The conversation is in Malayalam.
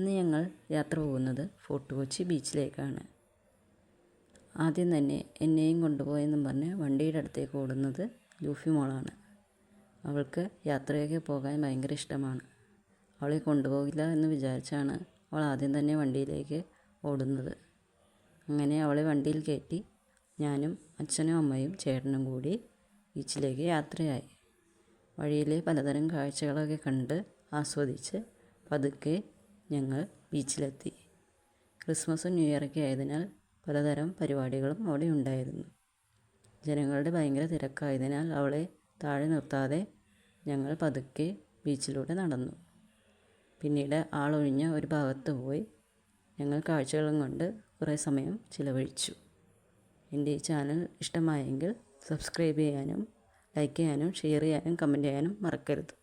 ഇന്ന് ഞങ്ങൾ യാത്ര പോകുന്നത് ഫോർട്ട് കൊച്ചി ബീച്ചിലേക്കാണ്. ആദ്യം തന്നെ എന്നെയും കൊണ്ടുപോയെന്നും പറഞ്ഞ് വണ്ടിയുടെ അടുത്തേക്ക് ഓടുന്നത് ലൂഫി മോളാണ്. അവൾക്ക് യാത്രയൊക്കെ പോകാൻ ഭയങ്കര ഇഷ്ടമാണ്. അവളെ കൊണ്ടുപോകില്ല എന്ന് വിചാരിച്ചാണ് അവൾ ആദ്യം തന്നെ വണ്ടിയിലേക്ക് ഓടുന്നത്. അങ്ങനെ അവളെ വണ്ടിയിൽ കയറ്റി ഞാനും അച്ഛനും അമ്മയും ചേട്ടനും കൂടി ബീച്ചിലേക്ക് യാത്രയായി. വഴിയിലെ പലതരം കാഴ്ചകളൊക്കെ കണ്ട് ആസ്വദിച്ച് പതുക്കെ ഞങ്ങൾ ബീച്ചിലെത്തി. ക്രിസ്മസും ന്യൂ ഇയറൊക്കെ ആയതിനാൽ പലതരം പരിപാടികളും അവിടെ ഉണ്ടായിരുന്നു. ജനങ്ങളുടെ ഭയങ്കര തിരക്കായതിനാൽ അവളെ താഴെ നിർത്താതെ ഞങ്ങൾ പതുക്കെ ബീച്ചിലൂടെ നടന്നു. പിന്നീട് ആളൊഴിഞ്ഞ ഒരു ഭാഗത്ത് പോയി ഞങ്ങൾ കാഴ്ചകളും കൊണ്ട് കുറേ സമയം ചിലവഴിച്ചു. എൻ്റെ ഈ ചാനൽ ഇഷ്ടമായെങ്കിൽ സബ്സ്ക്രൈബ് ചെയ്യാനും ലൈക്ക് ചെയ്യാനും ഷെയർ ചെയ്യാനും കമൻറ്റ് ചെയ്യാനും മറക്കരുത്.